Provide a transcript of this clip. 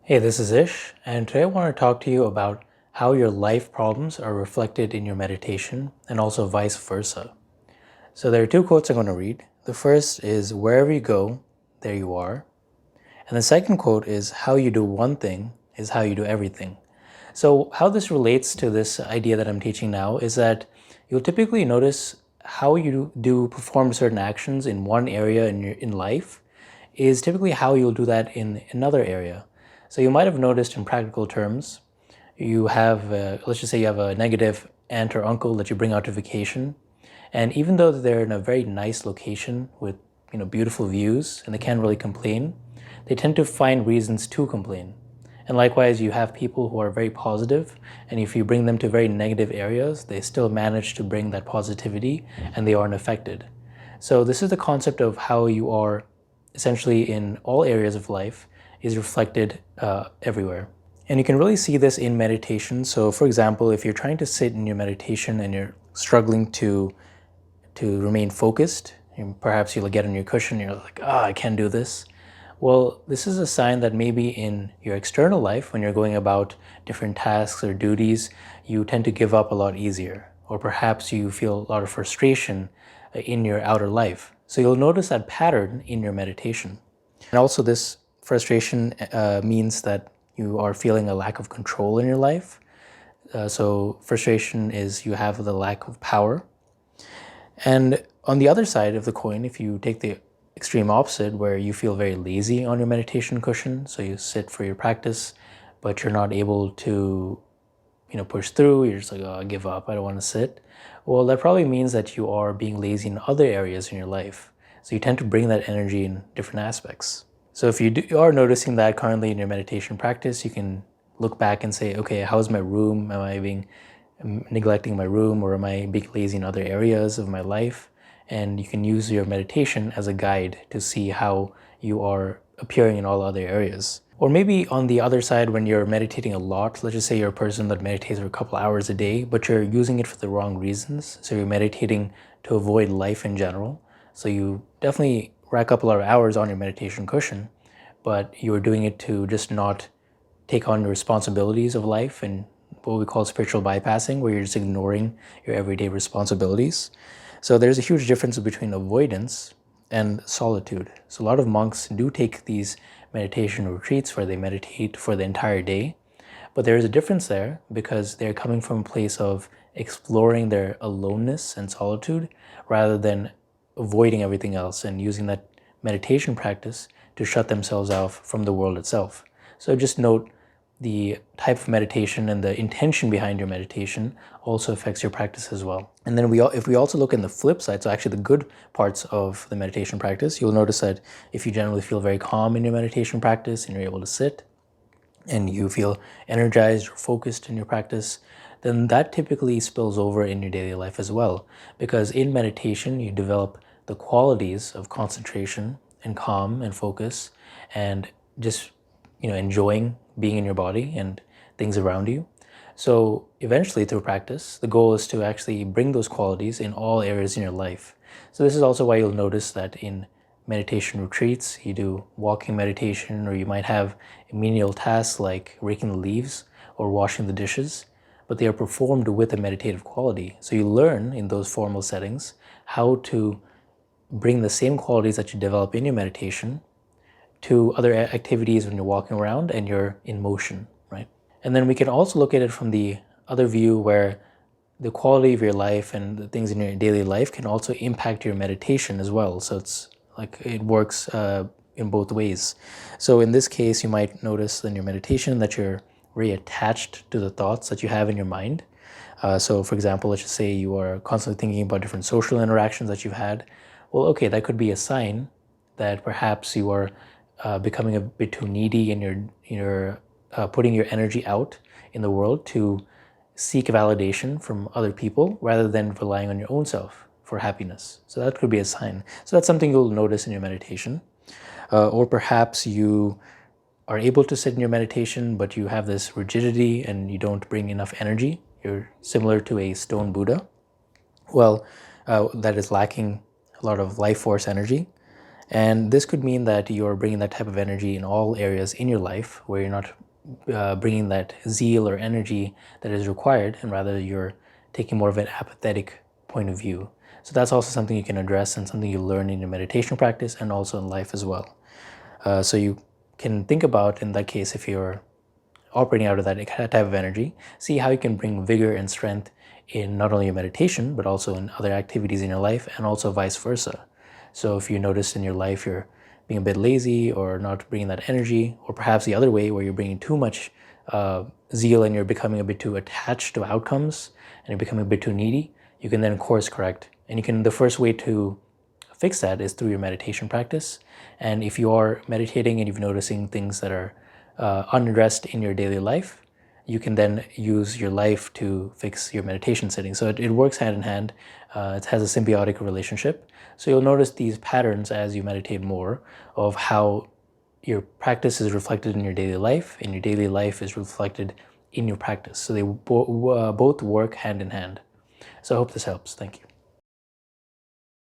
Hey, this is Ish, and today I want to talk to you about how your life problems are reflected in your meditation and also vice versa. So, there are two quotes I'm going to read. The first is, "Wherever you go, there you are." And the second quote is, "How you do one thing is how you do everything." So, how this relates to this idea that I'm teaching now is that you'll typically notice how you do perform certain actions in one area in life is typically how you'll do that in another area. So, you might have noticed in practical terms, you have, let's just say you have a negative aunt or uncle that you bring out to vacation. And even though they're in a very nice location with beautiful views and they can't really complain, they tend to find reasons to complain. And likewise, you have people who are very positive, and if you bring them to very negative areas, they still manage to bring that positivity and they aren't affected. So, this is the concept of how you are essentially in all areas of life is reflected everywhere. And you can really see this in meditation. So, for example, if you're trying to sit in your meditation and you're struggling to remain focused, and perhaps you'll get on your cushion and you're like, I can't do this. Well, this is a sign that maybe in your external life, when you're going about different tasks or duties, you tend to give up a lot easier. Or perhaps you feel a lot of frustration in your outer life. So you'll notice that pattern in your meditation. And also, this frustration means that you are feeling a lack of control in your life. So, frustration is you have the lack of power. And on the other side of the coin, if you take the extreme opposite, where you feel very lazy on your meditation cushion, so you sit for your practice, but you're not able to, push through, you're just like, I give up, I don't want to sit. Well, that probably means that you are being lazy in other areas in your life. So you tend to bring that energy in different aspects. So if you are noticing that currently in your meditation practice, you can look back and say, okay, how's my room? Am I being neglecting my room, or am I being lazy in other areas of my life? And you can use your meditation as a guide to see how you are appearing in all other areas. Or maybe on the other side, when you're meditating a lot, let's just say you're a person that meditates for a couple hours a day, but you're using it for the wrong reasons. So you're meditating to avoid life in general. So you definitely rack up a lot of hours on your meditation cushion, but you're doing it to just not take on the responsibilities of life and what we call spiritual bypassing, where you're just ignoring your everyday responsibilities. So there's a huge difference between avoidance and solitude. So a lot of monks do take these meditation retreats where they meditate for the entire day, but there is a difference there because they're coming from a place of exploring their aloneness and solitude rather than avoiding everything else and using that meditation practice to shut themselves off from the world itself. So just note the type of meditation and the intention behind your meditation also affects your practice as well. And then if we also look in the flip side, so actually the good parts of the meditation practice, you'll notice that if you generally feel very calm in your meditation practice and you're able to sit, and you feel energized or focused in your practice, then that typically spills over in your daily life as well. Because in meditation, you develop the qualities of concentration and calm and focus and just enjoying being in your body and things around you. So eventually through practice, the goal is to actually bring those qualities in all areas in your life. So this is also why you'll notice that in meditation retreats, you do walking meditation, or you might have menial tasks like raking the leaves or washing the dishes, but they are performed with a meditative quality. So you learn in those formal settings how to bring the same qualities that you develop in your meditation to other activities when you're walking around and you're in motion, right? And then we can also look at it from the other view where the quality of your life and the things in your daily life can also impact your meditation as well. So it's like it works in both ways. So in this case, you might notice in your meditation that you're very attached to the thoughts that you have in your mind. So for example, let's just say you are constantly thinking about different social interactions that you've had. Well, okay, that could be a sign that perhaps you are becoming a bit too needy and you're putting your energy out in the world to seek validation from other people rather than relying on your own self for happiness. So that could be a sign. So that's something you'll notice in your meditation. Or perhaps you are able to sit in your meditation, but you have this rigidity and you don't bring enough energy. You're similar to a stone Buddha. Well, that is lacking a lot of life force energy. And this could mean that you're bringing that type of energy in all areas in your life where you're not bringing that zeal or energy that is required, and rather you're taking more of an apathetic point of view. So that's also something you can address and something you learn in your meditation practice and also in life as well. So you can think about, in that case, if you're operating out of that type of energy, see how you can bring vigor and strength in not only your meditation, but also in other activities in your life, and also vice versa. So if you notice in your life you're being a bit lazy or not bringing that energy, or perhaps the other way where you're bringing too much zeal and you're becoming a bit too attached to outcomes and you're becoming a bit too needy, you can then course correct. And the first way to fix that is through your meditation practice. And if you are meditating and you're noticing things that are unaddressed in your daily life, you can then use your life to fix your meditation setting. So it works hand in hand. It has a symbiotic relationship. So you'll notice these patterns as you meditate more of how your practice is reflected in your daily life, and your daily life is reflected in your practice. So they both work hand in hand. So I hope this helps. Thank you.